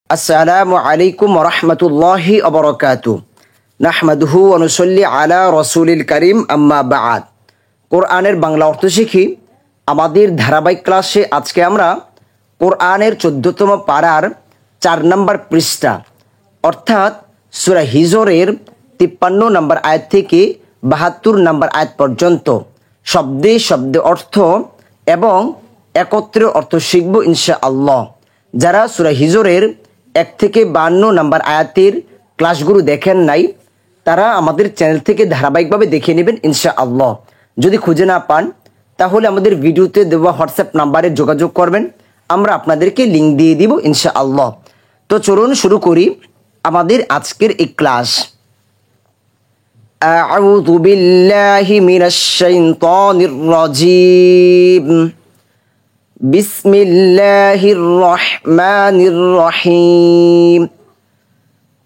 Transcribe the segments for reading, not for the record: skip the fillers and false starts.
আসসালামু আলাইকুম ওয়া রাহমাতুল্লাহি ওয়া বারাকাতুহু নাহমাদুহু ওয়া নুসাল্লি আলা রাসূলিল কারীম আম্মা বা'দ। কোরআনের বাংলা অর্থ শিখি আমাদের ধারাবাহিক ক্লাসে আজকে আমরা কোরআনের 14তম পারার 4 নম্বর পৃষ্ঠা অর্থাৎ সূরা হিজরের 53 নম্বর আয়াত থেকে 72 নম্বর আয়াত পর্যন্ত শব্দে শব্দে অর্থ এবং একত্রে অর্থ শিখব ইনশাআল্লাহ। যারা সূরা হিজরের 1 থেকে 52 নম্বর আয়াতের ক্লাসগুলো দেখেন নাই তারা আমাদের চ্যানেল থেকে ধারাবাহিকভাবে দেখে নেবেন ইনশাআল্লাহ। যদি খুঁজে না পান তাহলে আমাদের ভিডিওতে দেওয়া হোয়াটসঅ্যাপ নাম্বারে যোগাযোগ করবেন, আমরা আপনাদেরকে লিংক দিয়ে দিব ইনশাআল্লাহ। তো চলুন শুরু করি আমাদের আজকের এই ক্লাস। আউযু বিল্লাহি মিনাশ শাইতানির রাজীম। বিসমিল্লাহির রহমানির রহিম।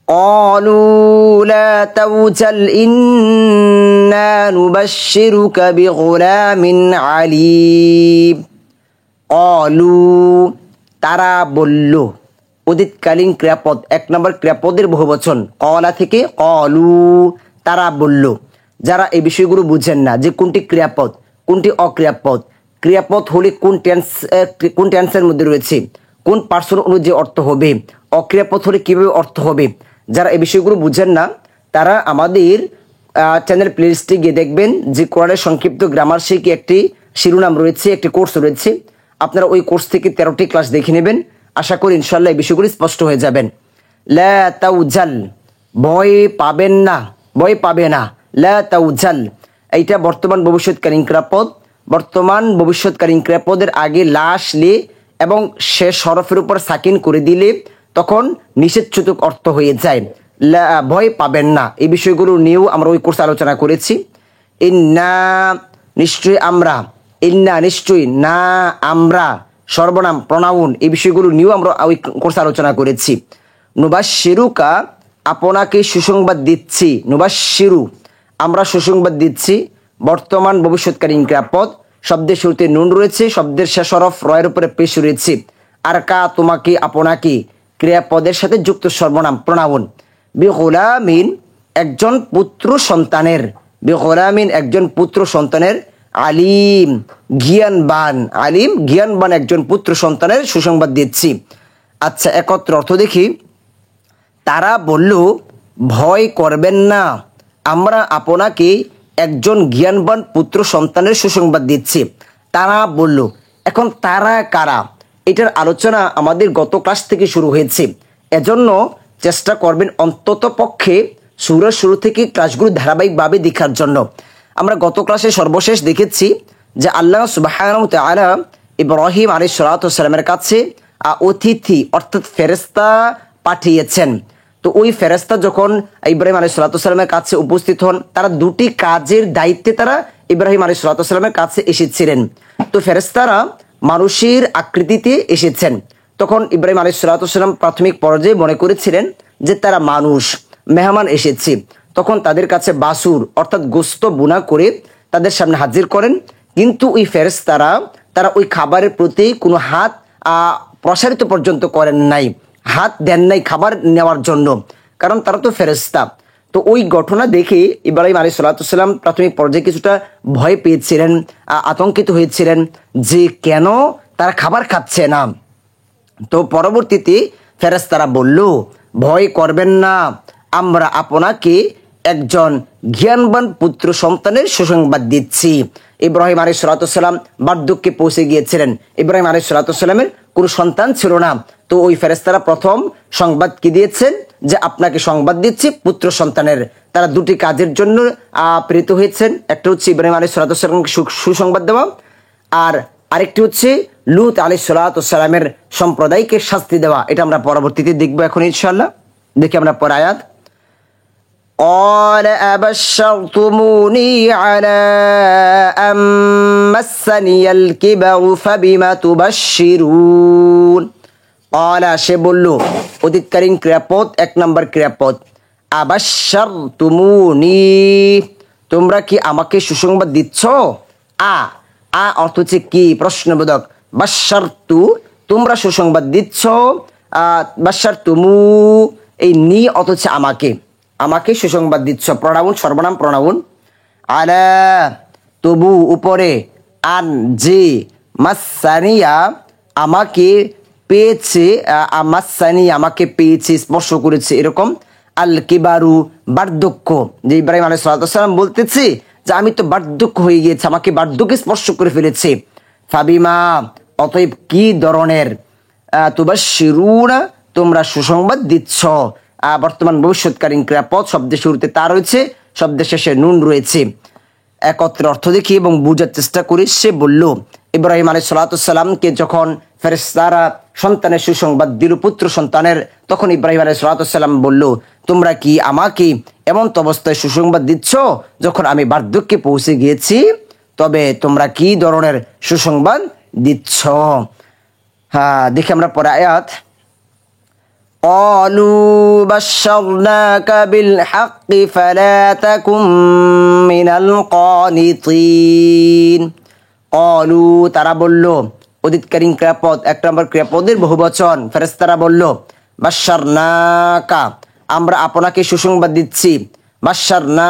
قالوا لا توجل إنا نبشرك بغلام عليم। قالوا তারা বলল, অতীতকালীন ক্রিয়াপদ 1 নম্বর ক্রিয়াপদের বহুবচন কলা থেকে কলু, তারা বলল। যারা এই বিষয়গুলো বুঝেন না যে কোনটি ক্রিয়াপদ কোনটি অক্রিয়াপদ, ক্রিয়াপদ হলে কোন টেন্সের মধ্যে রয়েছে, কোন পার্সন অনুযায়ী অর্থ হবে, অক্রিয়াপদ হলে কিভাবে অর্থ হবে, যারা এই বিষয়গুলো বুঝেন না তারা আমাদের চ্যানেল প্লেলিস্টে গিয়ে দেখবেন যে কোরআনের সংক্ষিপ্ত গ্রামার শিখে একটি শিরোনাম রয়েছে, একটি কোর্স রয়েছে। আপনারা ওই কোর্স থেকে 13টি ক্লাস দেখে নেবেন। আশা করি ইনশাআল্লাহ এই বিষয়গুলো স্পষ্ট হয়ে যাবেন। লা তাউজাল, ভয় পাবেন না, ভয় পাবে না। লা তাউজাল এইটা বর্তমান ভবিষ্যৎকালীন ক্রিয়াপদ। বর্তমান ভবিষ্যৎকালীন ক্রিয়াপদের আগে লা আসলে এবং শেষ হরফের উপর সাকিন করে দিলে তখন নিষেধসূচক অর্থ হয়ে যায়। ভয় পাবেন না, এই বিষয়গুলো নিয়েও আমরা ওই কোর্সে আলোচনা করেছি। ইন্না নিশ্চয়ই আমরা, ইন্না নিশ্চয়ই, না আমরা সর্বনাম প্রনাউন, এই বিষয়গুলো নিয়েও আমরা ওই কোর্সে আলোচনা করেছি। নুবাশশিরুকা আপনাকে সুসংবাদ দিচ্ছি, নুবাশশিরু আমরা সুসংবাদ দিচ্ছি। বর্তমান ভবিষ্যৎকালীন ক্রিয়াপদ, শব্দের শুরুতে নুন রয়েছে, শব্দের শেষ হরফ রয়ের উপরে পেশ রয়েছে। আর কা তোমাকে আপনাকে ক্রিয়াপদের সাথে যুক্ত সর্বনাম প্রনাউন। বিগুলামিন একজন পুত্র সন্তানের, বিগুলামিন একজন পুত্র সন্তানের, আলিম জ্ঞানবান, আলিম জ্ঞানবান একজন পুত্র সন্তানের সুসংবাদ দিচ্ছি। আচ্ছা একত্র অর্থ দেখি। তারা বলল ভয় করবেন না, আমরা আপনাকে একজন জ্ঞানবান পুত্র সন্তানের সুসংবাদ দিচ্ছি। তারা বলল, এখন তারা কারা এটার আলোচনা আমাদের গত ক্লাস থেকে শুরু হয়েছে, এজন্য চেষ্টা করবেন অন্তত পক্ষে সূরার শুরু থেকে ক্লাসগুলো ধারাবাহিকভাবে দেখার জন্য। আমরা গত ক্লাসে সর্বশেষ দেখেছি যে আল্লাহ সুবহানাহু ওয়া তাআলা ইব্রাহিম আলাইহিস সালাতু ওয়াস সালামের কাছে অতিথি অর্থাৎ ফেরেশতা পাঠিয়েছেন। তো ওই ফেরেশতা যখন ইব্রাহিম আলাইহিস সালাতু ওয়াস সালামের কাছে উপস্থিত হন, তারা দুটি কাজের দায়িত্বে তারা ইব্রাহিম আলাইহিস সালাতু ওয়াস সালামের কাছে এসেছিলেন। তো ফেরেশতারা মানুষের আকৃতিতে এসেছেন। তখন ইব্রাহিম আলাইহিস সালাতু ওয়াস সালাম প্রাথমিক পর্যায়ে মনে করেছিলেন যে তারা মানুষ, মেহমান এসেছে। তখন তাদের কাছে বাসুর অর্থাৎ গোশত বুনা করে তাদের সামনে হাজির করেন। কিন্তু ওই ফেরেশতারা তারা ওই খাবারের প্রতি কোনো হাত প্রসারিত পর্যন্ত করেন নাই, হাত দেন নাই খাবার নেওয়ার জন্য, কারণ তারা তো ফেরেশতা। তো ওই ঘটনা দেখে ইব্রাহিম আলাইহিস সালাতু ওয়াস সালাম প্রাথমিক পর্যায়ে কিছুটা ভয় পেয়েছিলেন, আতঙ্কিত হয়েছিলেন যে কেন তারা খাবার খাচ্ছে না। তো পরবর্তীতে ফেরেশতারা বলল ভয় করবেন না, আমরা আপনাকে একজন জ্ঞানবান পুত্র সন্তানের সুসংবাদ দিচ্ছি। ইব্রাহিম আলাইহিস সালাতু ওয়াস সালাম বার্ধক্যে পৌঁছে গিয়েছিলেন, ইব্রাহিম আলাইহিস সালাতু ওয়াস সালামের কোনো সন্তান ছিল না। তো ওই ফেরেশতারা প্রথম সংবাদ কি দিয়েছেন যে আপনাকে সংবাদ দিচ্ছি পুত্র সন্তানের। তারা দুটি কাজের জন্য প্রেরিত হয়েছেন, একটা হচ্ছে ইব্রাহিম আলাইহিস সালাতু ওয়াস সালামকে সুসংবাদ দেওয়া, আর আরেকটি হচ্ছে লূত আলাইহিস সালাতু ওয়াস সালামের সম্প্রদায়কে শাস্তি দেওয়া। এটা আমরা পরবর্তীতে দেখবো এখন ইনশাআল্লাহ। দেখি আমরা পরে আয়াত। قال أبشرتموني على أن مسني الكبر فبما تبشرون। قال সে বলল, অতীতকালীন ক্রিয়াপদ 1 নম্বর ক্রিয়াপদ। আবাশশারতুমুনি তোমরা কি আমাকে সুসংবাদ দিচ্ছ। অর্থ হচ্ছে কি প্রশ্নবোধক। বাশশারতু তোমরা সুসংবাদ দিচ্ছ বাশার তুমু, এই নি অথচ আমাকে, আমাকে সুসংবাদ দিচ্ছ, প্রণাউন সর্বনাম প্রণাউন। আলা তবু উপরে, আন যে, মাসানিয়া আমাকে পেয়েছে, মাসানিয়া আমাকে পেয়েছে স্পর্শ করেছে, এরকম। আল কিবারু বার্ধক্য, যে ইব্রাহিম আলাইহিস সালাম বলতেছে যে আমি তো বার্ধক্য হয়ে গিয়েছে, আমাকে বার্ধক্য স্পর্শ করে ফেলেছে। ফাবিমা অতএব কি ধরনের, তুবাশশিরুনা তোমরা সুসংবাদ দিচ্ছ। বর্তমান ভবিষ্যৎকালীন ক্রিয়াপদ, শব্দের শুরুতে তা রয়েছে, শব্দের শেষে নুন রয়েছে। একত্রে অর্থ দেখি এবং বুঝার চেষ্টা করি। সে বলল, ইব্রাহিম আলাইহিস সালামকে যখন ফেরেশতারা সন্তানের সুসংবাদ দিল, পুত্র সন্তানের, তখন ইব্রাহিম আলাইহিস সালাম বলল, তোমরা কি আমাকে এমন তো অবস্থায় সুসংবাদ দিচ্ছ যখন আমি বার্ধক্যে পৌঁছে গিয়েছি? তবে তোমরা কি ধরনের সুসংবাদ দিচ্ছ? হ্যাঁ, দেখি আমরা পরে আয়াত। قالوا بشرناك بالحق فلا تكن من القانطين। قالوا তারা বলল, অতীতকালীন ক্রিয়াপদ, এক নম্বর ক্রিয়াপদের বহুবচন। ফেরেশতারা বলল, বাশশারনাকা আমরা আপনাকে সুসংবাদ দিচ্ছি, বাশশারনা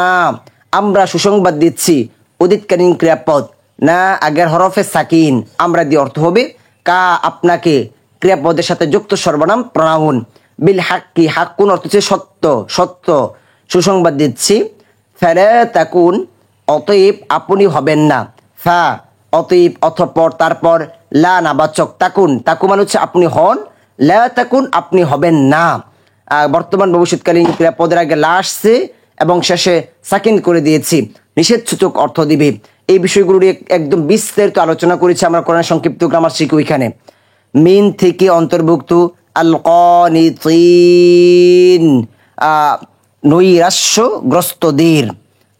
আমরা সুসংবাদ দিচ্ছি। অতীতকালীন ক্রিয়াপদ, না আগের হরফে সাকিন, আমরা দিয়ে অর্থ হবে কা আপনাকে, ক্রিয়াপদের সাথে যুক্ত সর্বনাম প্রনাউন। বিল হাক্কি, হাক্কুন অর্থ হচ্ছে সত্য, সত্য সুসংবাদ দিচ্ছি। ফালা তাকুন অতএব আপনি হবেন না, ফা অতএব অতঃপর, তারপর লা নাবাচক, তাকুন তাকু মানে হচ্ছে আপনি হন, লা তাকুন আপনি হবেন না। বর্তমান ভবিষ্যৎকালীন ক্রিয়াপদের আগে লা আসছে এবং শেষে সাকিন করে দিয়েছি, নিষেধসূচক অর্থ দিবে। এই বিষয়গুলো নিয়ে একদম বিস্তারিত আলোচনা করেছি আমরা, কোরআন সংক্ষিপ্ত গ্রামার শিখি ওইখানে। মিন থেকে অন্তর্ভুক্ত আল কানিতিন, নৈরাশ্যগ্রস্তদের।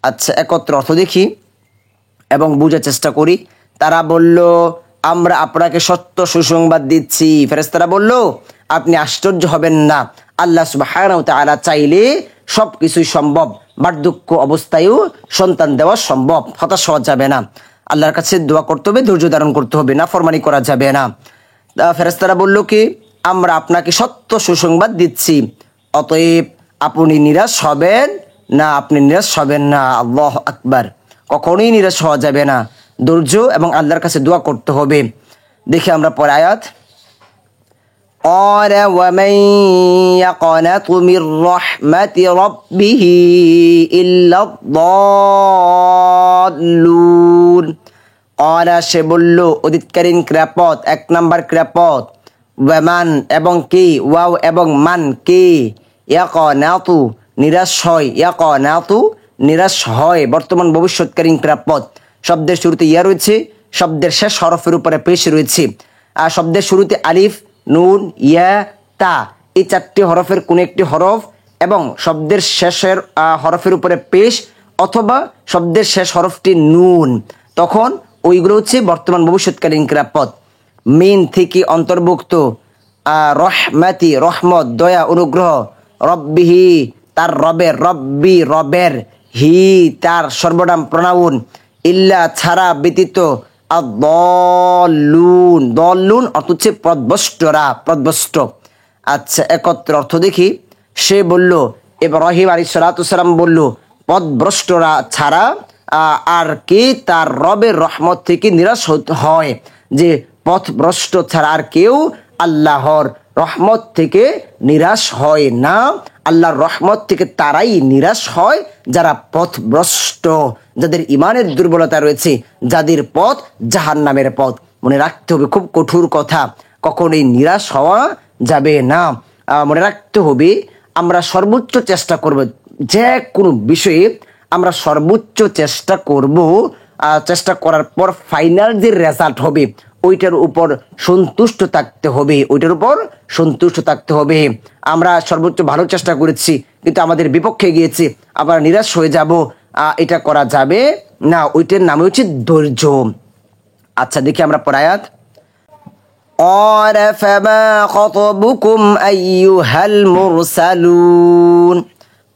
আচ্ছা, একত্র অর্থ দেখি এবং বুঝার চেষ্টা করি। তারা বলল, আমরা আপনাকে সত্য সুসংবাদ দিচ্ছি। ফেরেশতারা বলল, আপনি আশ্চর্য হবেন না, আল্লাহ সুবহানাহু ওয়া তাআলা চাইলে সব কিছুই সম্ভব, বার্ধক্য অবস্থায়ও সন্তান দেওয়া সম্ভব, হতাশ হওয়া যাবে না, আল্লাহর কাছে দোয়া করতে হবে, ধৈর্য ধারণ করতে হবে, নাফরমানি করা যাবে না। ফেরেশতারা বলল কি, আমরা আপনাকে সত্য সুসংবাদ দিচ্ছি, অতএব আপনি নিরাশ হবেন না, আপনি নিরাশ হবেন না। আল্লাহু আকবার, কখনোই নিরাশ হওয়া যাবে না, ধৈর্য এবং আল্লাহর কাছে দোয়া করতে হবে। দেখি আমরা পরে আয়াত। قال ومن يقنط من رحمة ربه إلا الضالون। قال সে বলল, অতীতকালীন ক্রিয়াপদ, এক নাম্বার ক্রিয়াপদ। ওয়ামান এবং কি, ওয়াও এবং মান কি, ইয়াকনাতু নিরাশ হয়, ইয়াকনাতু নিরাশ হয়। বর্তমান ভবিষ্যৎকালীন ক্রিয়াপদ, শব্দের শুরুতে ইয়া রয়েছে, শব্দের শেষ হরফের উপরে পেশ রয়েছে। আর শব্দের শুরুতে আলিফ, নুন, ইয়া, তা, এই চারটি হরফের কোন একটি হরফ এবং শব্দের শেষের হরফের উপরে পেশ অথবা শব্দের শেষ হরফটি নুন, তখন ওইগুলো হচ্ছে বর্তমান ভবিষ্যৎকালীন ক্রিয়াপদ। মিন থেকে অন্তর্ভুক্ত রহমাতি রহমত, দয়া, অনুগ্রহ, রব্বিহি তার রবের, রব্বি রবের, হি তার সর্বনাম প্রনাউন, ইল্লা ছাড়া ব্যতীত, আদ-দাল্লুন দল্লুন অর্থ হচ্ছে পথভ্রষ্টরা, পথভ্রষ্ট। আচ্ছা, একত্র অর্থ দেখি। সে বলল, ইব্রাহিম আলাইহিস সালাম বলল, পথভ্রষ্টরা ছাড়া আর কে তার রবের রহমত থেকে নিরাশ হয়, যে পথভ্রষ্ট ছাড়া আর কেউ আল্লাহর রহমত থেকে নিরাশ হয় না। আল্লাহর রহমত থেকে তারাই নিরাশ হয় যারা পথভ্রষ্ট, যাদের ইমানের দুর্বলতা রয়েছে, যাদের পথ জাহান্নামের পথ। মনে রাখতে হবে, খুব কঠোর কথা, কখনোই নিরাশ হওয়া যাবে না। মনে রাখতে হবে, আমরা সর্বোচ্চ চেষ্টা করব, যে কোনো বিষয়ে আমরা সর্বোচ্চ চেষ্টা করব, চেষ্টা করার পর ফাইনাল যে রেজাল্ট হবে ওইটার উপর সন্তুষ্ট থাকতে হবে, ওইটার উপর সন্তুষ্ট থাকতে হবে। আমরা সর্বোচ্চ ভালো চেষ্টা করেছি কিন্তু আমাদের বিপক্ষে গিয়েছে, আবার নিরাশ হয়ে যাব, এটা করা যাবে না, ওইটার নাম হচ্ছে ধৈর্য। আচ্ছা, দেখি আমরা পরে আয়াত। قال فما خطبكم أيها المرسلون।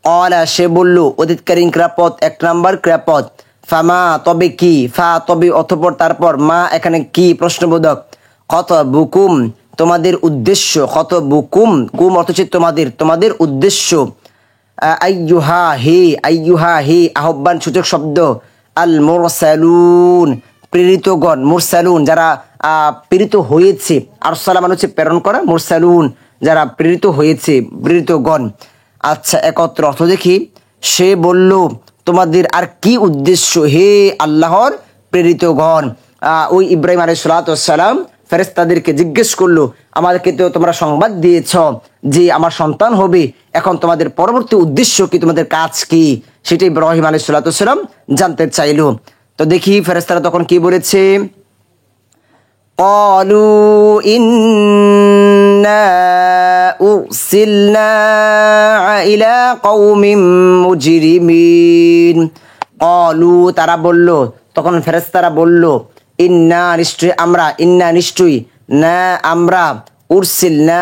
قال সে বলল, অতীতকালীন ক্রিয়াপদ, এক নাম্বার ক্রিয়াপদ। ফামা তবে কি, ফা তবে অতঃপর, তারপর মা এখানে কি প্রশ্নবোধক। খতবুকুম তোমাদের উদ্দেশ্য, খতবুকুম, কুম অর্থ হচ্ছে তোমাদের, তোমাদের উদ্দেশ্য, আইয়ুহা হে, আইয়ুহা হে আহ্বান সূচক শব্দ, আল মুরসালুন প্রেরিতগণ, মুরসালুন যারা প্রেরিত হয়েছে, আরসালা মানে হচ্ছে প্রেরণ করা, মুরসালুন যারা প্রেরিত হয়েছে, প্রেরিতগণ। আচ্ছা, একত্র অর্থ দেখি। সে বলল তোমাদের আর কি উদ্দেশ্য হে আল্লাহর প্রেরিতগণ। ওই ইব্রাহিম আলাইহিস সালাম ফেরেশতাদেরকে জিজ্ঞেস করলো, আমাদেরকে তো তোমরা সংবাদ দিয়েছ যে আমার সন্তান হবে, এখন তোমাদের পরবর্তী উদ্দেশ্য কি, তোমাদের কাজ কি, সেটা ইব্রাহিম আলাইহিস সালাম জানতে চাইলো। তো দেখি ফেরেশতারা তখন কি বলেছে, ক্বালু ইন্না উরসিলনা ইলা কওমিন মুজরিমিন। ক্বালু তারা বলল, তখন ফেরেশতারা বলল, ইন্না নিশ্চয়ই আমরা, ইন্না নিশ্চয়ই, না আমরা, উরসিলনা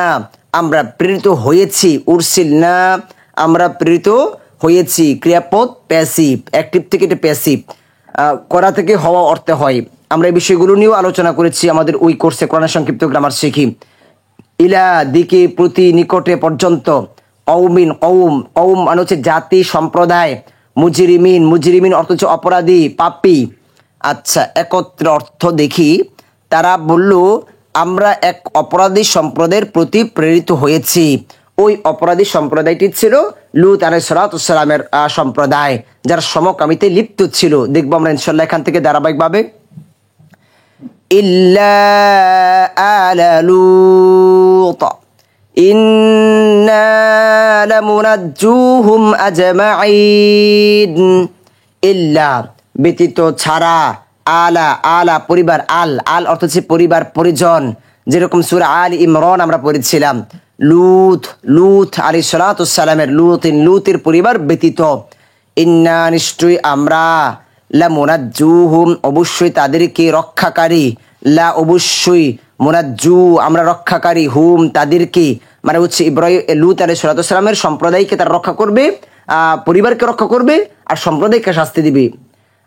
আমরা প্রেরিত হয়েছি, উরসিলনা আমরা প্রেরিত হয়েছি। ক্রিয়াপদ প্যাসিভ, অ্যাক্টিভ থেকে এটা প্যাসিভ, করা থেকে হওয়া অর্থে হয়। আমরা এই বিষয়গুলো নিয়েও আলোচনা করেছি আমাদের ওই কোর্সে, কোরআনের সংক্ষিপ্ত গ্রামার শিখি। ইলা দিকে, প্রতি, নিকটে, পর্যন্ত। কওমিন, কওম, কওম মানে হচ্ছে জাতি, সম্প্রদায়। মুজরিমিন, মুজরিমিন অর্থ হচ্ছে অপরাধী, পাপী। আচ্ছা, একত্র অর্থ দেখি। তারা বলল আমরা এক অপরাধী সম্প্রদায়ের প্রতি প্রেরিত হয়েছি। ওই অপরাধী সম্প্রদায়টি ছিল লূত আলাইহিস সালামের সম্প্রদায়, যারা সমকামিতে লিপ্ত ছিল। দেখবো আমরা ইনশাআল্লাহ এখান থেকে ধারাবাহিকভাবে। ইল্লা আলা লূত ইন্না লামুনাজ্জুহুম আজমাইন। ইল্লা ব্যতীত, ছাড়া, আলা, আলা পরিবার, আল, আল অর্থ হচ্ছে পরিবার, পরিজন। যেরকম সূরা আল ইমরান আমরা পড়েছিলাম, লূত, লূত আলাইহিস সালামের, লূতের পরিবার ব্যতীত। ইন্না নিশ্চয়ই আমরা, লামুনাজ্জুহুম অবশ্যই তাদেরকে রক্ষাকারী, লা অবশ্যই, মুনাজ্জু আমরা রক্ষাকারী, হুম তাদেরকে, মানে হচ্ছে ইব্রাহিম লূত আলাইহিস সালামের সম্প্রদায়কে তারা রক্ষা করবে, পরিবারকে রক্ষা করবে, আর সম্প্রদায়কে শাস্তি দিবে।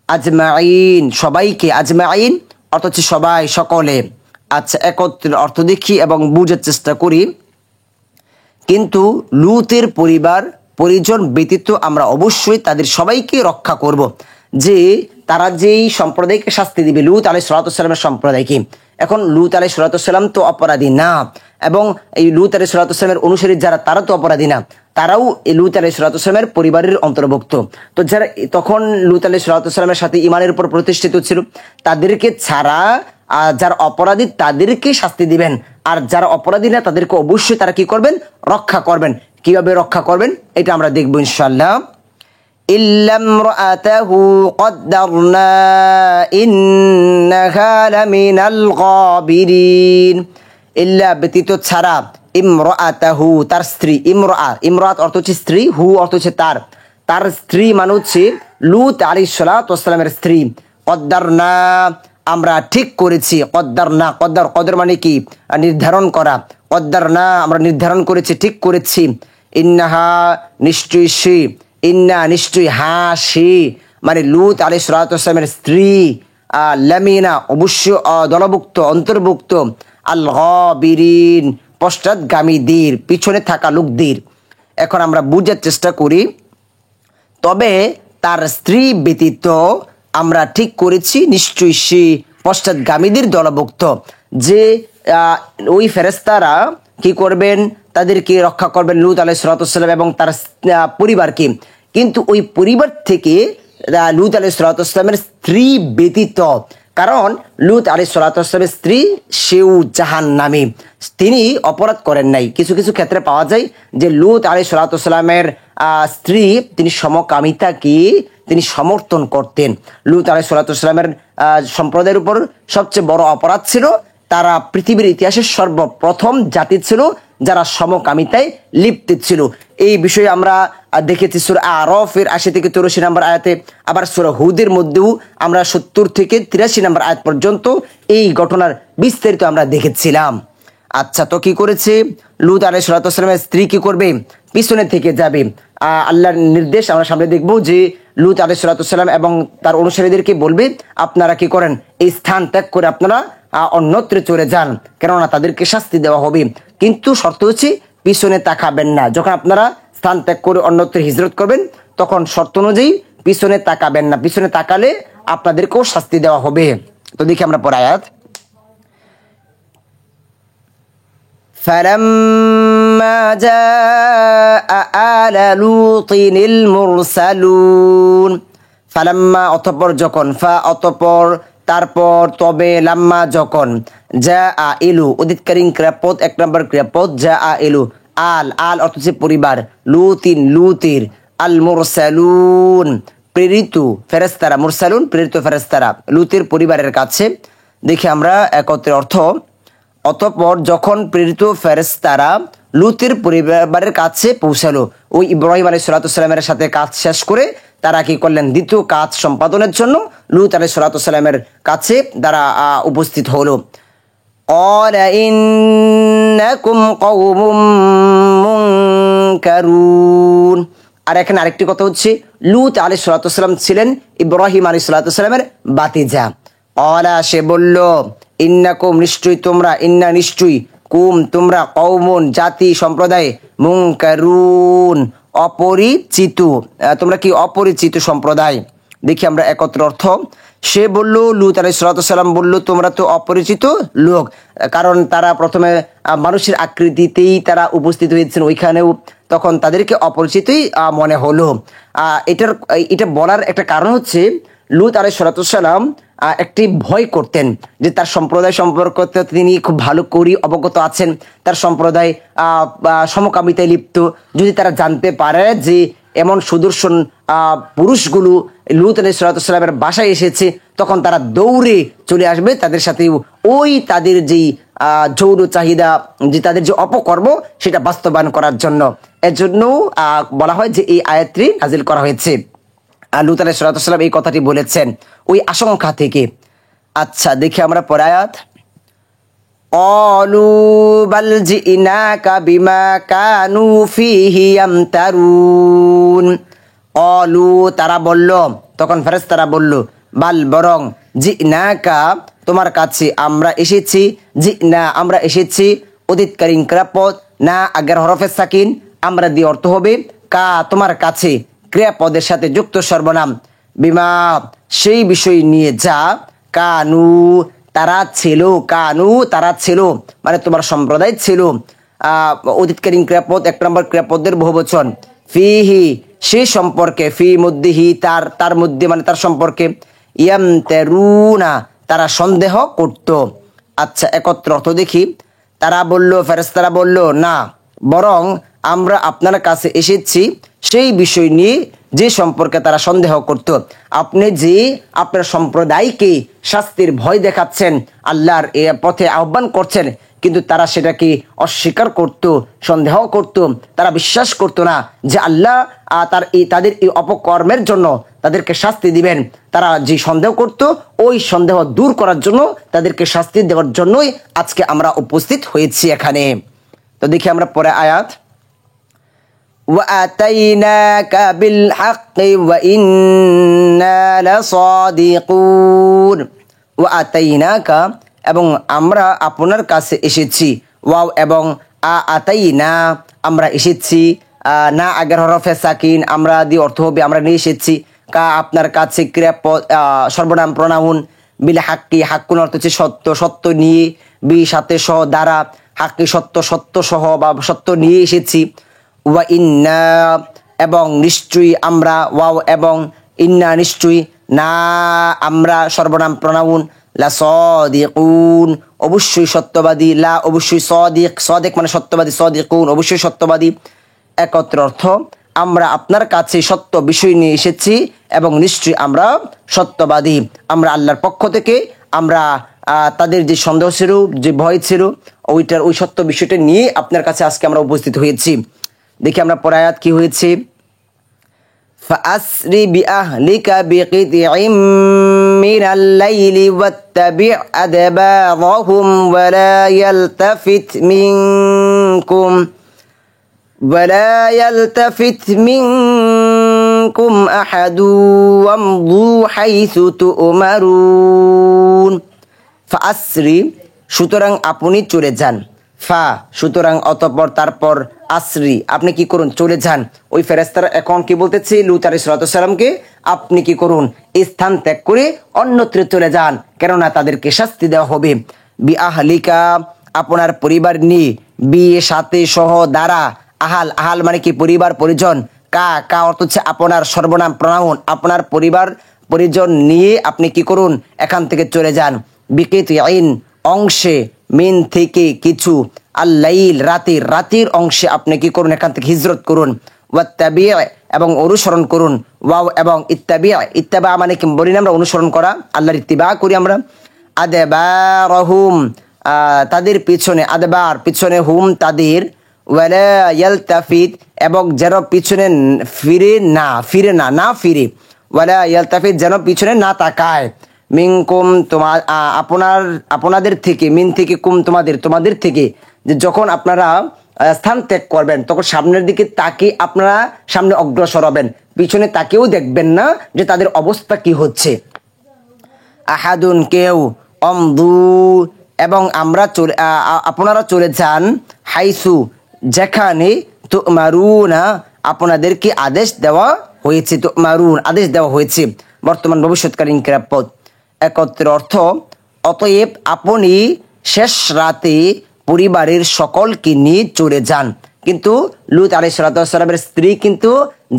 আজমাইন সবাইকে, আজমাইন অর্থ হচ্ছে সবাই, সকলে। আচ্ছা, একত্রে অর্থ দেখি এবং বুঝার চেষ্টা করি। কিন্তু লূতের পরিবার পরিজন ব্যতীত আমরা অবশ্যই তাদের সবাইকে রক্ষা করব। যে তারা যেই সম্প্রদায়কে শাস্তি দিবে, লূত আলাইহিস সালামের সম্প্রদায়কে। এখন লূত আলাইহিস সালাম তো অপরাধী না, এবং এই লূত আলাইহিস সালামের অনুসারী যারা, তারা তো অপরাধী না, তারাও এই লূত আলাইহিস সালামের পরিবারের অন্তর্ভুক্ত। তো যারা তখন লূত আলাইহিস সালামের সাথে ইমানের উপর প্রতিষ্ঠিত ছিল, তাদেরকে ছাড়া যারা অপরাধী তাদেরকে শাস্তি দিবেন, আর যারা অপরাধী না তাদেরকে অবশ্যই তারা কি করবেন, রক্ষা করবেন। কিভাবে রক্ষা করবেন এটা আমরা দেখবো ইনশাআল্লাহ। ইল্লা ইমরাআতাহু কদ্দারনা ইন্নাহা লামিনাল গাবিরিন। ইল্লা ব্যতীত, ছাড়া, ইমরাআতাহু তার স্ত্রী, ইমরাত অর্থ হচ্ছে স্ত্রী, হু অর্থ হচ্ছে তার, তার স্ত্রী মানে হচ্ছে লূত আলাইহিস সালামের স্ত্রী। কদ্দারনা আমরা ঠিক করেছি, কদ্দারনা, কদর মানে কি, নির্ধারণ করা। কদ্দারনা আমরা নির্ধারণ করেছি, ঠিক করেছি। ইন্নাহা নিশ্চয়ই সে, ইন্না নিশ্চয়ই, হা সে মানে লূত আলাইহিস সালামের স্ত্রী, লামিনা অবশ্যই দলভুক্ত, অন্তর্ভুক্ত, আল গাবিরিন পশ্চাৎগামীদের, পিছনে থাকা লোকদের। এখন আমরা বুঝার চেষ্টা করি। তবে তার স্ত্রী ব্যতীত আমরা ঠিক করেছি নিশ্চয়ই সে পশ্চাৎগামীদের দলভুক্ত। যে ওই ফেরেশতারা কি করবেন, তাদেরকে রক্ষা করবেন, লূত আলাইহিস সালাম এবং তার পরিবারকে। কিন্তু ওই পরিবার থেকে লূত আলাইহিস সালামের স্ত্রী ব্যতীত, কারণ লূত আলাইহিস সালামের স্ত্রী সেও জাহান্নামী, তিনি অপরাধ করেন নাই। কিছু কিছু ক্ষেত্রে পাওয়া যায় যে লূত আলাইহিস সালামের স্ত্রী তিনি সমকামিতাকে তিনি সমর্থন করতেন। লূত আলাইহিস সালামের সম্প্রদায়ের উপর সবচেয়ে বড় অপরাধ ছিল, তারা পৃথিবীর ইতিহাসে সর্বপ্রথম জাতি ছিল যারা সমকামিতায় লিপ্ত ছিল। এই বিষয়ে আমরা দেখেছি সূরা আরাফের ৮০ থেকে ৮৩ নম্বর আয়াতে, আবার সূরা হুদের মধ্যেও আমরা ৭০ থেকে ৮৩ নম্বর আয়াত পর্যন্ত এই ঘটনার বিস্তারিত আমরা দেখেছিলাম। আচ্ছা, তো কি করেছে লূত আলাইহিস সালামের স্ত্রী, কি করবে, পিছনে থেকে যাবে। আল্লাহর নির্দেশ আমরা সামনে দেখব যে লূত আলাইহিস সালাম এবং তার অনুসারীদেরকে বলবে, আপনারা কি করেন, এই স্থান ত্যাগ করে আপনারা অন্যত্রে চলে যান, কেননা তাদেরকে শাস্তি দেওয়া হবে। কিন্তু শর্ত হচ্ছে পিছনে তাকাবেন না। যখন আপনারা স্থান ত্যাগ করে অন্যত্রে হিজরত করবেন তখন শর্ত অনুযায়ী পিছনে তাকাবেন না, পিছনে তাকালে আপনাদেরকেও শাস্তি দেওয়া হবে। তো দেখি আমরা পরে আয়াত। فلما جاء آل لوط المرسلون ফালাম্মা অতঃপর যখন, ফা অতঃপর, তারপর, তবে, লাম্মা যখন, যা আ ইলু উদিতকালীন ক্রিয়াপদ, 1 নম্বর ক্রিয়াপদ যা আ ইলু, আল আল অর্থ হচ্ছে পরিবার, লুতিন লুতির, আল মুরসালুন প্রেরিত ফেরেশতারা, মুরসালুন প্রেরিত ফেরেশতারা লুতের পরিবারের কাছে। দেখি আমরা একত্রে অর্থ। অতঃপর যখন প্রেরিত ফেরেশতারা লুতের পরিবারের কাছে পৌঁছালো, ওই ইব্রাহিম আলাইহিস সালামের সাথে কাজ শেষ করে তারা কি করলেন, দ্বিতীয় কাজ সম্পাদনের জন্য লুত আলাইহিস সালামের কাছে তারা উপস্থিত হলো। قال إنكم قوم منكرون। আর এখানে আরেকটি কথা হচ্ছে, লুত আলাইহিস সালাম ছিলেন ইব্রাহিম আলাইহিস সালামের বাতিজা। অলা সে বলল, ইন্নাকুম নিশ্চয়ই তোমরা, ইন্না নিশ্চয়ই, কুম তোমরা, কওমুন জাতি সম্প্রদায়, মুনকারুন অপরিচিত, তোমরা কি অপরিচিত সম্প্রদায়। দেখি আমরা একত্র অর্থ। সে বলল, লুত আলাইহিস সালাম বলল, তোমরা তো অপরিচিত লোক, কারণ তারা প্রথমে মানুষের আকৃতিতেই তারা উপস্থিত হয়েছেন ওইখানেও, তখন তাদেরকে অপরিচিতই মনে হলো। এটা বলার একটা কারণ হচ্ছে, লুত আলাইহিস সালাম একটি ভয় করতেন যে তার সম্প্রদায় সম্পর্কে তিনি খুব ভালো করে অবগত আছেন, তার সম্প্রদায় সমকামিতায় লিপ্ত। যদি তারা জানতে পারে যে এমন সুদর্শন পুরুষগুলো লুত আলাইহিস সালামের বাসায় এসেছে, তখন তারা দৌড়ে চলে আসবে তাদের সাথে ওই তাদের যেই যৌন চাহিদা, যে তাদের যে অপকর্ম সেটা বাস্তবায়ন করার জন্য। এজন্য বলা হয় যে এই আয়াতটি নাজিল করা হয়েছে। লুত আলাইহিস সালাম এই কথাটি বলেছেন ওই আশঙ্কা থেকে। আচ্ছা দেখি আমরা পরে আয়াত। ক্বালু বাল জিনাকা বিমা কানু ফীহি ইয়ামতারুন। ক্বালু তারা বলল, তখন ফেরেশতারা বলল, বাল বরং, জিনাকা তোমার কাছে আমরা এসেছি, জিনা আমরা এসেছি, অতীতকালীন ক্রিয়াপদ, না আগের হরফে সাকিন, আমরা দিয়ে অর্থ হবে কা তোমার কাছে, ক্রিয়াপদের সাথে যুক্ত সর্বনাম, বিমা সেই বিষয় নিয়ে, যা কানু তারা ছিল, কানু তারা ছিল মানে তোমার সম্প্রদায় ছিল। অতীতকালীন ক্রিয়াপদ 1 নম্বর ক্রিয়াপদের বহুবচন, ফিহি সেই সম্পর্কে, ফি মধ্যেহি তার মধ্যে মানে তার সম্পর্কে, ইয়ামতারুনা তারা সন্দেহ করত। আচ্ছা একত্র অর্থ দেখি। তারা বলল, ফেরেশতারা বলল, না বরং আমরা আপনার কাছে এসেছি সেই বিষয় নিয়ে যে সম্পর্কে তারা সন্দেহ করত। আপনি যে আপনার সম্প্রদায়কে শাস্তির ভয় দেখাচ্ছেন, আল্লাহর এ পথে আহ্বান করছেন, কিন্তু তারা সেটাকে অস্বীকার করত, সন্দেহ করত, তারা বিশ্বাস করত না যে আল্লাহ তাদের এই অপকর্মের জন্য তাদেরকে শাস্তি দিবেন। তারা যে সন্দেহ করত, ওই সন্দেহ দূর করার জন্য, তাদেরকে শাস্তি দেওয়ার জন্যই আজকে আমরা উপস্থিত হয়েছি এখানে। তো দেখি আমরা পরে আয়াত। وَأَتَيْنَاكَ بِالْحَقِّ وَإِنَّا لَصَادِقُونَ। وَأَتَيْنَاكَ এবং আমরা আপনার কাছে এসেছি, ওয়াও এবং আতাইনা আমরা এসেছি, না আগের হরফে সাকিন, আমরা দিয়ে অর্থ হবে আমরা নিয়ে এসেছি, কা আপনার কাছে ক্রিয়াপদ সর্বনাম প্রনাউন, বিল হাক্কি হাক্কুন অর্থ হচ্ছে সত্য, সত্য নিয়ে, বি সাথে সহ দ্বারা, হাক্কি সত্য, সত্য সহ বা সত্য নিয়ে এসেছি, ওয়া ইন্না এবং নিশ্চয়ই আমরা, ওয়াও এবং ইন্না নিশ্চয়ই, না আমরা সর্বনাম প্রনাউন, লা সাদিকুন অবশ্যই সত্যবাদী, লা অবশ্যই, সাদিক সাদিক মানে সত্যবাদী, সাদিকুন অবশ্যই সত্যবাদী। একত্র অর্থ, আমরা আপনার কাছে সত্য বিষয় নিয়ে এসেছি এবং নিশ্চয়ই আমরা সত্যবাদী। আমরা আল্লাহর পক্ষ থেকে আমরা তাদের যে সন্দেহ ছিল, যে ভয় ছিল, ওই সত্য বিষয়টা নিয়ে আপনার কাছে আজকে আমরা উপস্থিত হয়েছি। দেখি আমরা পরে আয়াত কি হয়েছে। فأسر بأهلك بقطع من الليل واتبع أدبارهم ولا يلتفت منكم أحد وامضوا حيث تؤمرون। ফাসরি সুতরাং আপনি চলে যান, ফা সুতরাং অতঃপর তারপর আসরি আপনি কি করুন চলে যান। ওই ফেরেশতারা এখন কি বলতেছে লূত আলাইহিস সালামকে আপনি কি করুন স্থান ত্যাগ করে অন্যত্র চলে যান, কেননা তাদেরকে শাস্তি দেওয়া হবে। বি আহলিকা আপনার পরিবার নিয়ে, বিয়ে সাথে সহ দ্বারা, আহাল আহাল মানে কি পরিবার পরিজন, কা কা অর্থ হচ্ছে আপনার সর্বনাম প্রনাউন, আপনার পরিবার পরিজন নিয়ে আপনি কি করুন এখান থেকে চলে যান। বিকিত আইন অংশে, মিন থেকে কিছু, আল্লাইল রাতের অংশে আপনি কি করুন এখান থেকে হিজরত করুন। ওয়াত্তাবি এবং অনুসরণ করুন, ওয়াও এবং ইত্তাবা মানে কি বলি না আমরা অনুসরণ করা, আল্লাহর ইত্তিবা করি আমরা। আদবারহুম তাদের পিছনে, আদবার পিছনে, হুম তাদের, ওয়ালা ইয়ালতাফিত এবং যেন পিছনে ফিরে না ফিরে, ওয়ালা ইয়ালতাফিত যেন পিছনে না তাকায়, মিনকুম তোমার আপনাদের থেকে, মিন থেকে কুম তোমাদের থেকে, যে যখন আপনারা স্থান ত্যাগ করবেন তখন সামনের দিকে তাকে আপনারা সামনে অগ্রসর হবেন, পিছনে তাকেও দেখবেন না যে তাদের অবস্থা কি হচ্ছে। আহাদুন কেউ, অমদু এবং আপনারা চলে যান, হাইসু যেখানে, তুমারুনা আপনাদেরকে আদেশ দেওয়া হয়েছে, তুমারুন আদেশ দেওয়া হয়েছে বর্তমান ভবিষ্যৎকালীন ক্রিয়াপদ। একত্রের অর্থ অতএব আপনি শেষ রাতে পরিবারের সকলকে নিয়ে চলে যান, কিন্তু লূত আলাইহিস সালামের স্ত্রী কিন্তু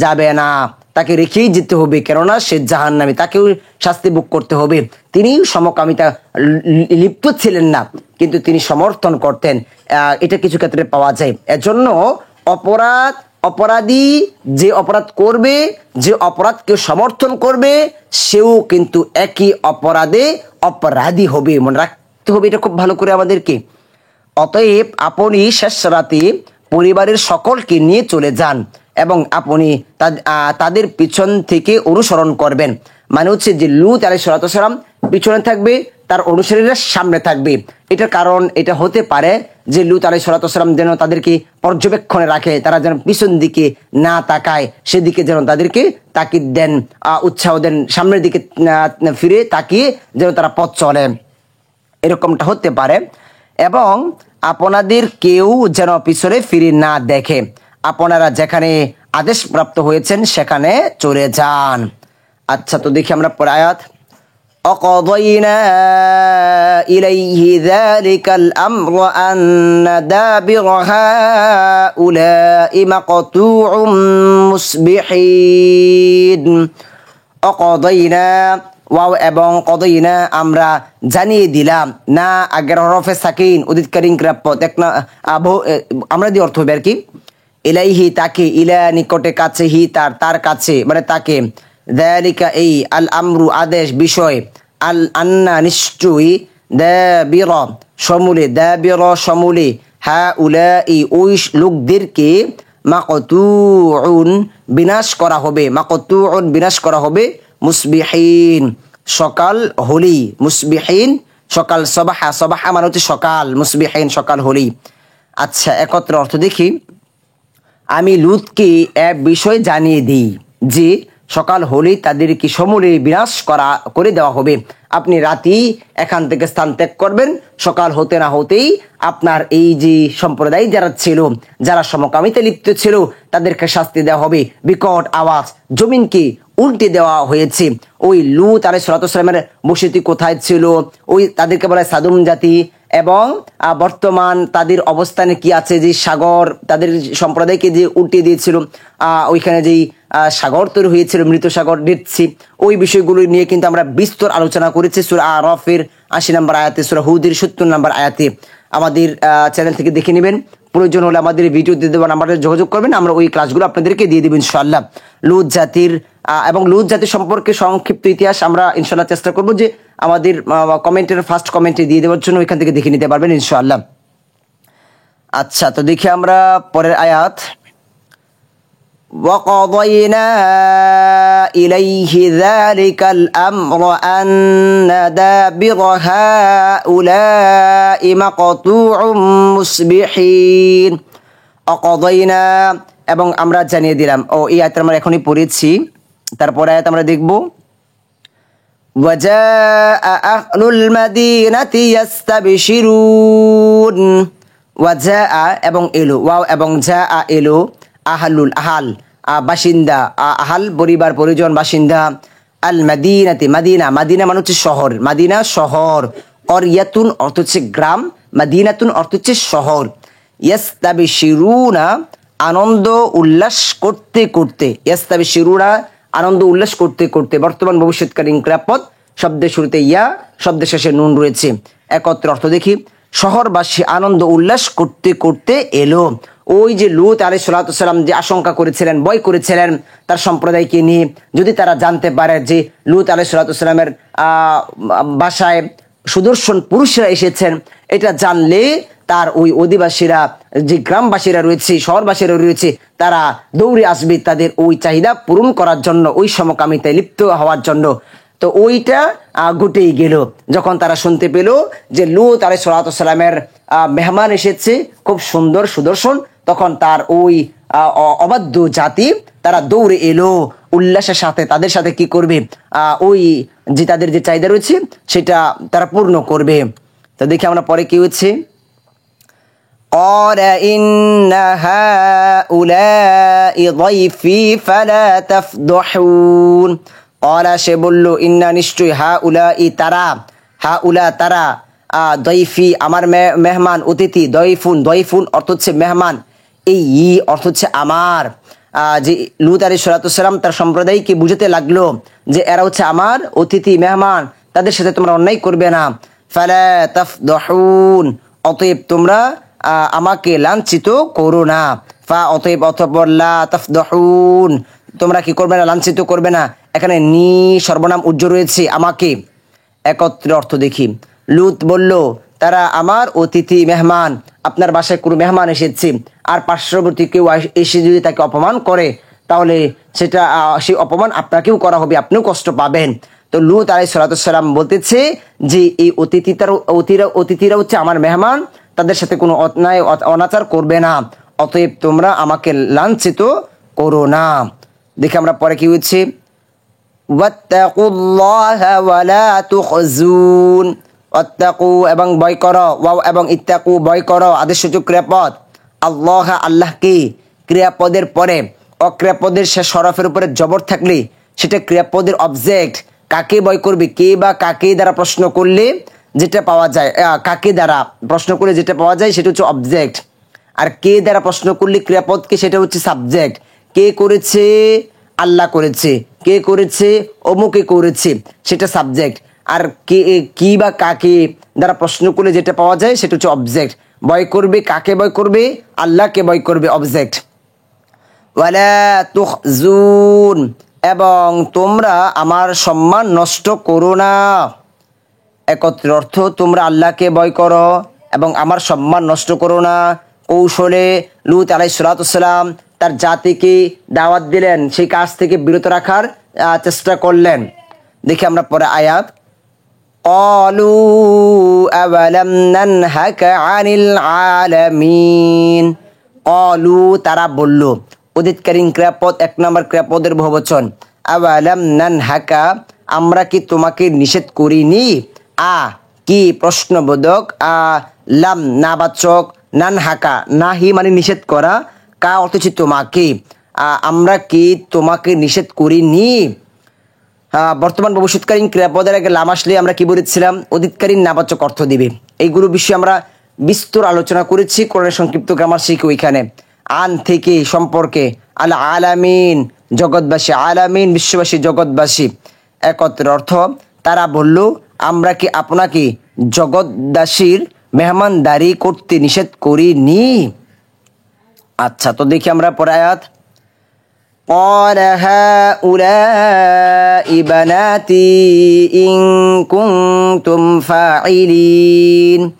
যাবে না, তাকে রেখেই যেতে হবে, কেননা সে জাহান্নামী, তাকেও শাস্তি ভোগ করতে হবে। তিনি সমকামিতা লিপ্ত ছিলেন না, কিন্তু তিনি সমর্থন করতেন, এটা কিছু ক্ষেত্রে পাওয়া যায়। এজন্য অপরাধী যে অপরাধ করবে, যে অপরাধকে সমর্থন করবে, সেও কিন্তু একই অপরাধী হবে, মনে রাখতে হবে এটা খুব ভালো করে আমাদেরকে। অতএব আপনি শেষ রাতে পরিবারের সকলকে নিয়ে চলে যান এবং আপনি তাদের পিছন থেকে অনুসরণ করবেন, মানে হচ্ছে যে লূত আলাইহিস সালাম পিছনে থাকবে, তার অনুসারীরা সামনে থাকবে। এটার কারণ এটা হতে পারে যে লূত আলাইহিস সালাম যেন তাদেরকে পর্যবেক্ষণে রাখে, তারা যেন পিছন দিকে না তাকায়, সেদিকে যেন তাদেরকে তাকিদ দেন, উৎসাহ দেন, সামনের দিকে ফিরে তাকিয়ে যেন তারা পথ চলে, এরকমটা হতে পারে। এবং আপনাদের কেউ যেন পিছনে ফিরে না দেখে, আপনারা যেখানে আদেশ প্রাপ্ত হয়েছেন সেখানে চলে যান। আচ্ছা, তো দেখি আমরা পরে আয়াত। অকযাইনা ইলাইহি যালিকাল আমরু আন্না দাবিরা হাউলাই মাকতুউম মুসবিহিন। অকযাইনা ওয়াও এবং কদাইনা আমরা জানিয়ে দিলাম, না আগের হরফে সাকিন উদিতকারীন ক্রিয়াপদ এক না আমরা দিয়ে অর্থ হবে আর কি, ইলাইহি তাকে, ইলা নিকটে, কাছে, হি তার কাছে মানে তাকে, যালিকা এই, আল আমরু আদেশ, বিষয়, আল আন্না নিশ্চয়ই, দাবিরা সমূলে, হাউলাই ওই লোকদেরকে, মাকতুউন বিনাশ করা হবে, মুসবিহিন সকাল হলি, মুসবিহিন সকাল, সবাহা মানে হচ্ছে সকাল, মুসবিহিন সকাল হলি। আচ্ছা, একত্র অর্থ দেখি। আমি লূতকে এক বিষয় জানিয়ে দিই যে সকাল হলেই তাদেরকে সমূলে বিনাশ করে দেওয়া হবে। আপনি রাতেই এখান থেকে স্থান ত্যাগ করবেন, সকাল হতে না হতেই আপনার এই যে সম্প্রদায় যারা ছিল, যারা সমকামিতে লিপ্ত ছিল, তাদেরকে শাস্তি দেওয়া হবে। বিকট আওয়াজ, জমিনকে উল্টে দেওয়া হয়েছে। ওই লূত আলাইহিস সালামের বসতি কোথায় ছিল, ওই তাদেরকে বলা হয় সাদুম জাতি, এবং বর্তমান তাদের অবস্থানে কি আছে, যে সাগর তাদের সম্প্রদায়কে যে উল্টে দিয়েছিল, ওইখানে যেই সাগর তৈরি হয়েছিল, মৃত সাগর, ডেড সি, ওই বিষয়গুলো নিয়ে কিন্তু আমরা বিস্তর আলোচনা করেছি সূরা আরাফের 80 নম্বর আয়াতে, সূরা হুদের 70 নম্বর আয়াতে। আমাদের চ্যানেল থেকে দেখে নেবেন, প্রয়োজন হলে আমাদের ভিডিও দিয়ে দেবেন, আমাদের যোগাযোগ করবেন, আমরা ওই ক্লাসগুলো আপনাদেরকে দিয়ে দেবো ইনশাআল্লাহ। লূত জাতির এবং লূত জাতি সম্পর্কে সংক্ষিপ্ত ইতিহাস আমরা ইনশাআল্লাহ চেষ্টা করব যে আমাদের কমেন্টের ফার্স্ট কমেন্টে দিয়ে দেওয়ার জন্য, ওইখান থেকে দেখে নিতে পারবেন ইনশাআল্লাহ। আচ্ছা, তো দেখি আমরা পরের আয়াত। وقضينا إليه ذلك الأمر أن دابر هؤلاء مقطوع مصبحين। অকদাইনা এবং আমরা জানিয়ে দিলাম। এই আয়াত আমরা এখনই পড়েছি, তারপর আয়াত আমরা দেখব। وجاء أهل المدينة يستبشرون وجاء এবং এলো ওয়াও এবং জাআ এলো আহলুল আহাল বাসিন্দা আহাল পরিবার পরিজন বাসিন্দা আল মাদিনাতি মাদিনা মাদিনা মানে হচ্ছে শহর মাদিনা শহর করিয়াতুন অর্থ হচ্ছে গ্রাম মাদিনাতুন অর্থ হচ্ছে শহর ইয়াস্তাবিশিরুনা আনন্দ উল্লাস করতে করতে ইয়াস্তাবিশিরুনা আনন্দ উল্লাস করতে করতে বর্তমান ভবিষ্যৎকালীন ক্রিয়াপদ শব্দের শুরুতে ইয়া শব্দের শেষে নুন রয়েছে একত্র অর্থ দেখি শহরবাসী আনন্দ উল্লাস করতে করতে এলো ওই যে লূত আলাইহিস সালাম যে আশঙ্কা করেছিলেন ভয় করেছিলেন তার সম্প্রদায়কে নিয়ে যদি তারা জানতে পারে যে লূত আলাইহিস সালামের বাসায় সুদর্শন পুরুষরা এসেছেন এটা জানলে তার ওই অধিবাসীরা যে গ্রামবাসীরা রয়েছে শহরবাসীরা রয়েছে তারা দৌড়ে আসবে তাদের ওই চাহিদা পূরণ করার জন্য ওই সমকামিতায় লিপ্ত হওয়ার জন্য তো ওইটা ঘটেই গেল যখন তারা শুনতে পেল যে লূত আলাইহিস সালামের মেহমান এসেছে খুব সুন্দর সুদর্শন তখন তার ওই অবাধ্য জাতি তারা দৌড়ে এলো উল্লাসের সাথে তাদের সাথে কি করবে ওই যে তাদের যে চাহিদা রয়েছে সেটা তারা পূর্ণ করবে তো দেখি আমরা পরে কি হচ্ছে قال إن هؤلاء ضيفي فلا تفضحون قال সে বলল ইন্না নিশ্চয় হাউলা তারা দয়ফি আমার মেহমান অতিথি দয়ফুন অর্থ হচ্ছে মেহমান এই অর্থ হচ্ছে আমার যে লূত আলাইহিস সালাম তার সম্প্রদায়কে বুঝাতে লাগলো যে এরা হচ্ছে আমার অতিথি মেহমান তাদের সাথে তোমরা অন্যায় করবে না ফালা তাফদাহুন অতএব তোমরা আমাকে লাঞ্ছিত করো না অতএব অতঃপর লা তাফদাহুন তোমরা কি করবে না লাঞ্ছিত করবে না এখানে সর্বনাম উজ্জ্ব রয়েছে আমাকে একত্রে অর্থ দেখি লূত বলল তারা আমার অতিথি মেহমান আপনার বাসায় কোনো মেহমান এসেছে আর পার্শ্ববর্তী কেউ এসে যদি তাকে অপমান করে তাহলে সেটা সেই অপমান আপনাকেও করা হবে আপনিও কষ্ট পাবেন তো লূত আলাইহিস সালাম বলতেছে যে এই অতিথিরা হচ্ছে আমার মেহমান তাদের সাথে কোনো অন্যায় অনাচার করবে না অতএব তোমরা আমাকে লাঞ্ছিত করো না দেখি আমরা পরে কি হচ্ছে ওয়াত্তাকুল্লাহা ওয়ালা তুখজুন ওয়াত্তাকু এবং ভয় করো ওয়াও এবং ইত্তাকু ভয় করো আদেশসূচক ক্রিয়াপদ আল্লাহ আল্লাহকে ক্রিয়াপদের পরে অক্রিয়াপদের শেষ হরফের উপরে জবর থাকলে সেটা ক্রিয়াপদের অবজেক্ট কাকে ভয় করবে কে বা কাকে দ্বারা প্রশ্ন করলে যেটা পাওয়া যায় কাকে দ্বারা প্রশ্ন করলে যেটা পাওয়া যায় সেটা হচ্ছে অবজেক্ট আর কে দ্বারা প্রশ্ন করলে ক্রিয়াপদকে সেটা হচ্ছে সাবজেক্ট কে করেছে আল্লাহ করেছে কে করেছে অমুকে করেছে সেটা সাবজেক্ট আর কে কি বা কাকে দ্বারা প্রশ্ন করলে যেটা পাওয়া যায় সেটা হচ্ছে অবজেক্ট ভয় করবে কাকে ভয় করবে আল্লাহকে ভয় করবে অবজেক্ট ওয়ালা তুখজুন এবং তোমরা আমার সম্মান নষ্ট করো না একত্র অর্থ তোমরা আল্লাহকে ভয় করো এবং আমার সম্মান নষ্ট করো না কৌশলে লূত আলাইহিস সালাম তার জাতিকে দাওয়াত দিলেন সেই কাজ থেকে বিরত রাখার চেষ্টা করলেন দেখি আমরা পরে আয়াত ক্বালু আওয়ালাম নানহাকা আনিল আলামিন ক্বালু তারা বলল অতীতকালীন ক্রিয়াপদ এক নম্বর ক্রিয়াপদের বহুবচন আওয়ালাম নানহাকা আমরা কি তোমাকে নিষেধ করিনি কি প্রশ্নবোধক লাম নাবাচক নানহাকা নাহি মানে নিষেধ করা কা অর্থ হচ্ছে তোমাকে আমরা কি তোমাকে নিষেধ করিনি বর্তমান ভবিষ্যৎকালীন ক্রিয়াপদের আগে লাম আসলে আমরা কি বলেছিলাম অতীতকালীন নাবাচক অর্থ দিবে এইগুলো বিষয়ে আমরা বিস্তর আলোচনা করেছি কোরআনের সংক্ষিপ্ত গ্রামার শিখি ওইখানে আন থেকে সম্পর্কে আল আলামিন জগৎবাসী আলামিন বিশ্ববাসী জগৎবাসী একত্র অর্থ তারা বলল আমরা কি আপনাকে জগৎবাসীর মেহমানদারি করতে নিষেধ করিনি আচ্ছা তো দেখি আমরা পরে আয়াত قال هؤلاء بناتي إن كنتم فاعلين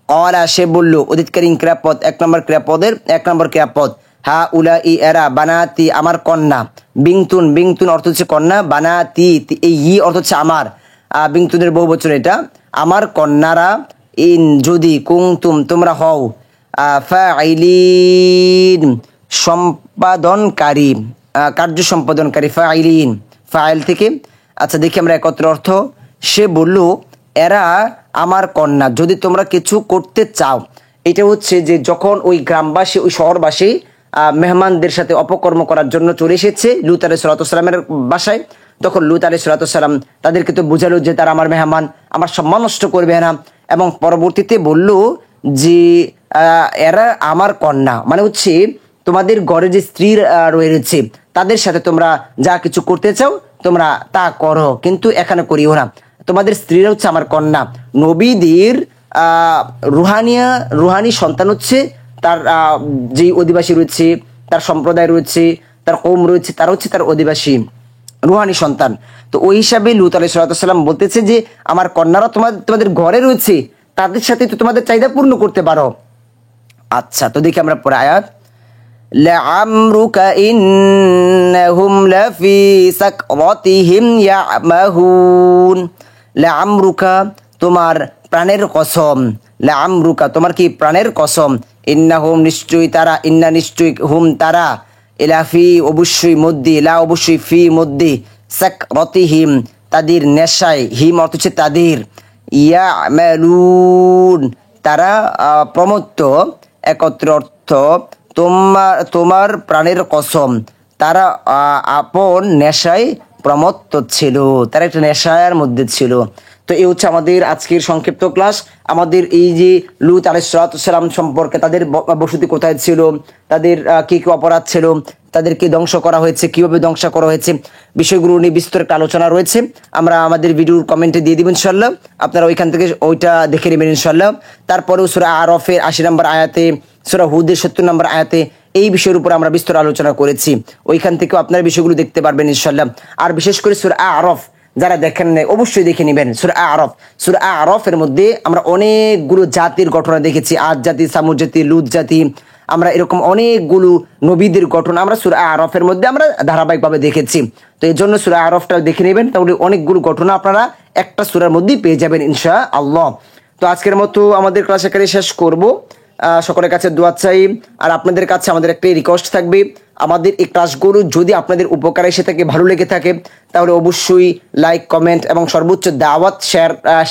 قال সে বলল অতীতকালীন ক্রিয়াপদ এক নম্বর ক্রিয়াপদ হাউলাই এরা বানাতি আমার কন্যা বিংতুন অর্থ হচ্ছে কন্যা বানাতি এই অর্থ হচ্ছে আমার বিংতুনের বহুবচন এটা আমার কন্যারা ইন যদি কুনতুম তোমরা হও ফাইলিন সম্পাদনকারী কার্য সম্পাদনকারী ফাইলিন ফাইল থেকে আচ্ছা দেখি আমরা একত্র অর্থ সে বলল, এরা আমার কন্যা, যদি তোমরা কিছু করতে চাও। এটা হচ্ছে যে যখন ওই গ্রামবাসী, ওই শহরবাসী মেহমানদের সাথে অপকর্ম করার জন্য চলে এসেছে লূত আলাইহিস সালামের বাসায়, তখন লূত আলাইহিস সালাম তাদেরকে তো বোঝালো যে তারা আমার মেহমান, আমার সম্মান নষ্ট করবে না, এবং পরবর্তীতে বলল যে এরা আমার কন্যা, মানে হচ্ছে তোমাদের ঘরে যে স্ত্রী রয়েছে তাদের সাথে তোমরা যা কিছু করতে চাও তোমরা তা করো, কিন্তু এখানে করিও না। তোমাদের স্ত্রীরা হচ্ছে আমার কন্যা। নবীদের রুহানি সন্তান হচ্ছে তার যে অধিবাসী রয়েছে, তার সম্প্রদায় রয়েছে, তার কৌম রয়েছে, তারা হচ্ছে তার অধিবাসী রুহানি সন্তান। তো ওই হিসাবে লূত আলাইহিস সালাম বলতেছে যে আমার কন্যারা তোমাদের ঘরে রয়েছে, তাদের সাথে তো তোমাদের চাহিদা পূর্ণ করতে পারো। আচ্ছা, তো দেখি আমরা পরে আয়াত। لعمرك إنهم لفي سكرتهم يعمهون। لعمرك তোমার প্রাণের কসম, লামরুকা তোমার কি প্রাণের কসম, ইন্নাহুম নিশ্চয়ই তারা, ইন্না নিশ্চয়ই হুম তারা, ইলাফি অবশ্যই মধ্যে, লা অবশ্যই ফি মধ্যে, সাকরাতিহিম তাদের নেশায়, হিম অর্থ হচ্ছে তাদের, ইয়ামালুন তারা প্রমত্ত, একত্র অর্থ তোমার প্রাণের কসম, তারা আপন নেশায় প্রমত্ত ছিল, তারা একটা নেশার মধ্যে ছিল। তো এই হচ্ছে আমাদের আজকের সংক্ষিপ্ত ক্লাস। আমাদের এই যে লূত আলাইহিস সালাম সম্পর্কে, তাদের বসতি কোথায় ছিল, তাদের কি কি অপরাধ ছিল, তাদেরকে ধ্বংস করা হয়েছে, কিভাবে ধ্বংস করা হয়েছে, বিষয়গুলো নিয়ে বিস্তর একটা আলোচনা রয়েছে। আমরা আমাদের ভিডিওর কমেন্টে দিয়ে দিব ইনশাল্লাহ, আপনারা ওইখান থেকে ওইটা দেখে নেবেন ইনশাল্লাহ। তারপরেও সূরা আরফের ৮০ নম্বর আয়াতে, সূরা হুদের ৭০ নম্বর আয়াতে এই বিষয়ের উপর আমরা বিস্তর আলোচনা করেছি, ওইখান থেকেও আপনারা বিষয়গুলো দেখতে পারবেন ইনশাল্লাহ। আর বিশেষ করে সূরা আরফ যারা দেখেন নাই অবশ্যই দেখে নেবেন। সূরা আরফের মধ্যে আমরা অনেকগুলো জাতির ঘটনা দেখেছি, আদ জাতি, সামুদ জাতি, লুত জাতি, আমরা এরকম অনেকগুলো নবীদের ঘটনা আমরা সূরা আরফের মধ্যে আমরা ধারাবাহিকভাবে দেখেছি। তো এই জন্য সূরা আরফটা দেখে নেবেন, তাহলে অনেকগুলো ঘটনা আপনারা একটা সূরার মধ্যেই পেয়ে যাবেন ইনশাআল্লাহ। তো আজকের মতো আমাদের ক্লাস এখানে শেষ করব। সকলের কাছে দোয়া চাই, আর আপনাদের কাছে আমাদের একটাই রিকোয়েস্ট থাকবে, আমাদের এই ক্লাসগুলো যদি আপনাদের উপকার এসে থাকে, ভালো লেগে থাকে, তাহলে অবশ্যই লাইক, কমেন্ট এবং সর্বোচ্চ দাওয়াত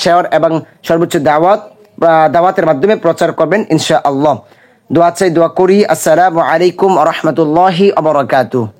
শেয়ার এবং সর্বোচ্চ দাওয়াতের মাধ্যমে প্রচার করবেন ইনশাআল্লাহ। দোয়া চাই, দোয়া করি। আসসালামু আলাইকুম ওয়া রাহমাতুল্লাহি ওয়া বারাকাতুহু।